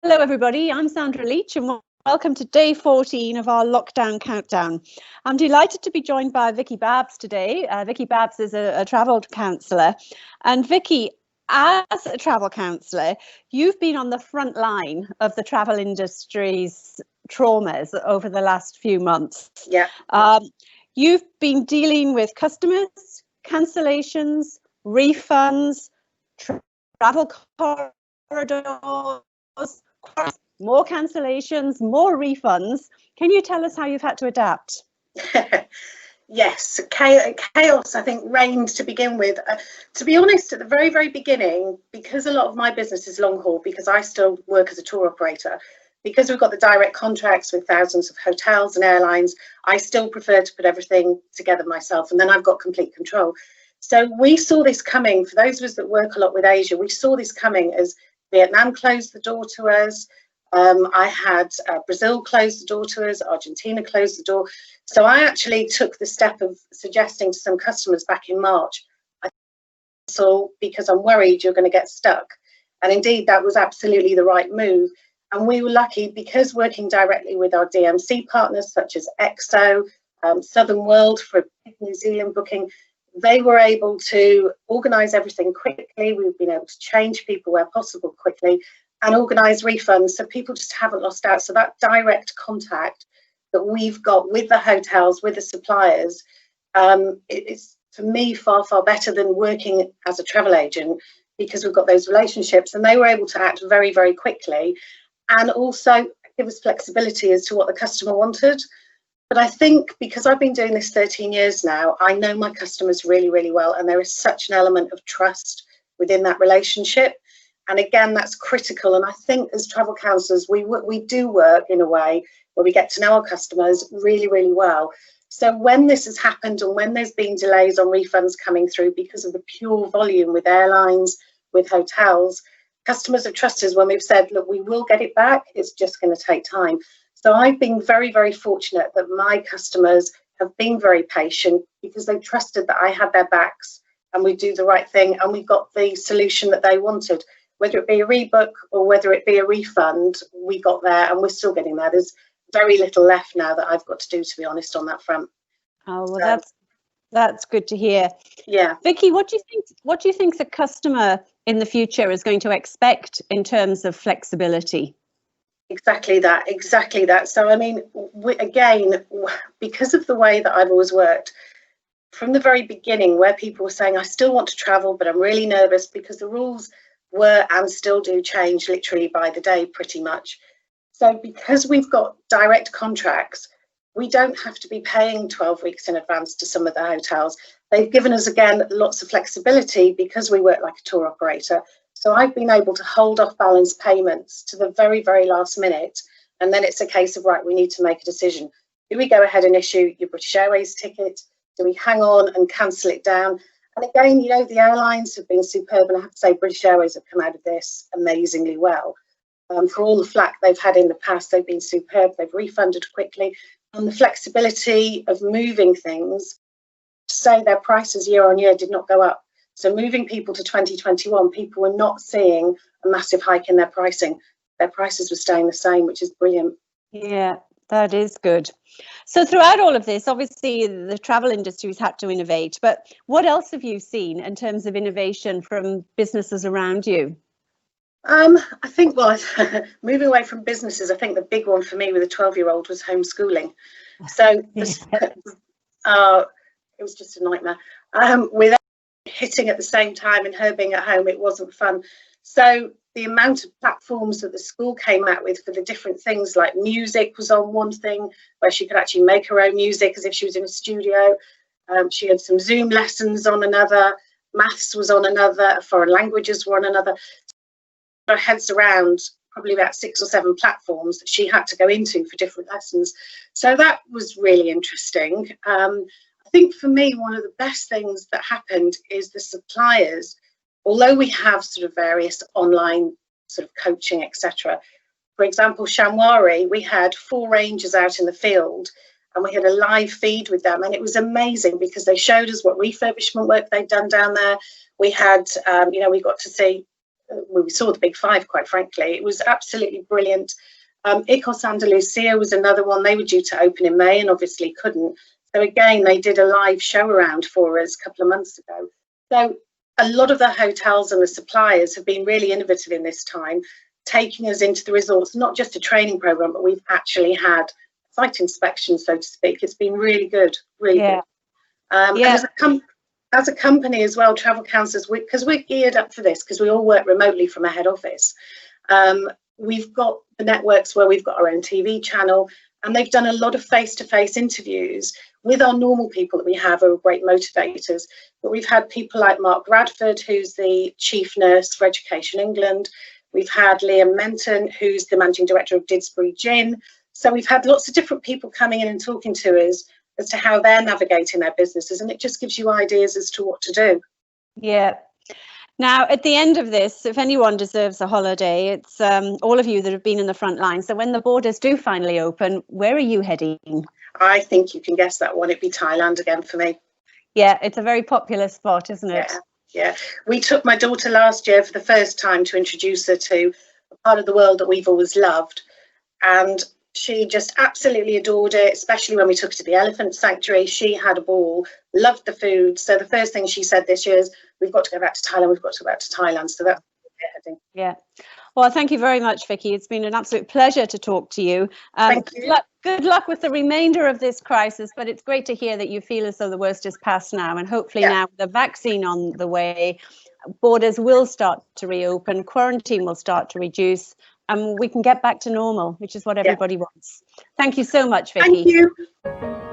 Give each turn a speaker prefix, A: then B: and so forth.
A: Hello everybody, I'm Sandra Leach and welcome to day 14 of our lockdown countdown. I'm delighted to be joined by Vicky Babbs today. Vicky Babbs is a travel counsellor, and Vicky, as a travel counsellor, you've been on the front line of the travel industry's traumas over the last few months.
B: Yeah.
A: You've been dealing with customers, cancellations, refunds, travel corridors, more cancellations, more refunds. Can you tell us how you've had to adapt?
B: Yes, chaos, I think, reigned to begin with. To be honest, at the very, very beginning, because a lot of my business is long haul, because I still work as a tour operator, because we've got the direct contracts with thousands of hotels and airlines, I still prefer to put everything together myself, and then I've got complete control. So we saw this coming. For those of us that work a lot with Asia, we saw this coming as Vietnam closed the door to us. I had Brazil close the door to us, Argentina closed the door. So I actually took the step of suggesting to some customers back in March, I cancel because I'm worried you're going to get stuck. And indeed, that was absolutely the right move. And we were lucky because working directly with our DMC partners such as EXO, Southern World for New Zealand booking, they were able to organise everything quickly. We've been able to change people where possible quickly and organise refunds, so people just haven't lost out. So that direct contact that we've got with the hotels, with the suppliers, it's for me far, far better than working as a travel agent, because we've got those relationships, and they were able to act very, very quickly and also give us flexibility as to what the customer wanted. But I think because I've been doing this 13 years now, I know my customers really, really well, and there is such an element of trust within that relationship. And again, that's critical. And I think as travel counsellors, we do work in a way where we get to know our customers really, really well. So when this has happened and when there's been delays on refunds coming through because of the pure volume with airlines, with hotels, customers have trusted us when we've said, look, we will get it back. It's just going to take time. So I've been very, very fortunate that my customers have been very patient because they trusted that I had their backs and we do the right thing, and we got the solution that they wanted. Whether it be a rebook or whether it be a refund, we got there, and we're still getting there. There's very little left now that I've got to do, to be honest, on that front.
A: Oh, well, that's good to hear.
B: Yeah.
A: Vicky, what do you think the customer in the future is going to expect in terms of flexibility?
B: Exactly that. So, I mean, again, because of the way that I've always worked, from the very beginning, where people were saying, I still want to travel, but I'm really nervous, because the rules were and still do change literally by the day, pretty much. So because we've got direct contracts, we don't have to be paying 12 weeks in advance to some of the hotels. They've given us, again, lots of flexibility because we work like a tour operator. So I've been able to hold off balance payments to the very, very last minute. And then it's a case of, right, we need to make a decision. Do we go ahead and issue your British Airways ticket? Do we hang on and cancel it down? And again, you know, the airlines have been superb. And I have to say, British Airways have come out of this amazingly well. For all the flack they've had in the past, they've been superb. They've refunded quickly. And the flexibility of moving things, say their prices year on year did not go up. So moving people to 2021, people were not seeing a massive hike in their pricing. Their prices were staying the same, which is brilliant.
A: Yeah, that is good. So throughout all of this, obviously the travel industry has had to innovate, but what else have you seen in terms of innovation from businesses around you?
B: I think, well, moving away from businesses, I think the big one for me with a 12-year-old was homeschooling. So it was just a nightmare. With hitting at the same time and her being at home, it wasn't fun. So the amount of platforms that the school came out with for the different things, like music was on one thing where she could actually make her own music as if she was in a studio. She had some Zoom lessons on another, maths was on another, foreign languages were on another. Our heads around probably about 6 or 7 platforms that she had to go into for different lessons. So that was really interesting. I think for me, one of the best things that happened is the suppliers, although we have sort of various online sort of coaching, etc. For example, Shamwari, we had 4 rangers out in the field and we had a live feed with them, and it was amazing because they showed us what refurbishment work they'd done down there. We had, you know, we got to see we saw the big five, quite frankly. It was absolutely brilliant. Icos Andalusia was another one. They were due to open in May and obviously couldn't. So again, they did a live show around for us a couple of months ago. So a lot of the hotels and the suppliers have been really innovative in this time, taking us into the resorts, not just a training program, but we've actually had site inspections, so to speak. It's been really good, really good. And as a company as well, Travel Counsellors, because we're geared up for this, because we all work remotely from a head office. We've got the networks where we've got our own TV channel, and they've done a lot of face-to-face interviews with our normal people that we have, who are great motivators. But we've had people like Mark Bradford, who's the Chief Nurse for Education England. We've had Liam Menton, who's the Managing Director of Didsbury Gin. So we've had lots of different people coming in and talking to us as to how they're navigating their businesses, and it just gives you ideas as to what to do.
A: Yeah. Now, at the end of this, if anyone deserves a holiday, it's all of you that have been in the front line. So when the borders do finally open, where are you heading?
B: I think you can guess that one. It'd be Thailand again for me.
A: Yeah, it's a very popular spot, isn't it?
B: Yeah. We took my daughter last year for the first time to introduce her to a part of the world that we've always loved. And she just absolutely adored it, especially when we took her to the elephant sanctuary. She had a ball, loved the food. So the first thing she said this year is, we've got to go back to Thailand, we've got to go back to Thailand. So that's I think.
A: Yeah. Well, thank you very much, Vicky. It's been an absolute pleasure to talk to you.
B: Thank you.
A: Good luck with the remainder of this crisis, but it's great to hear that you feel as though the worst is past now, and hopefully now with the vaccine on the way, borders will start to reopen, quarantine will start to reduce, and we can get back to normal, which is what everybody wants. Thank you so much, Vicky.
B: Thank you.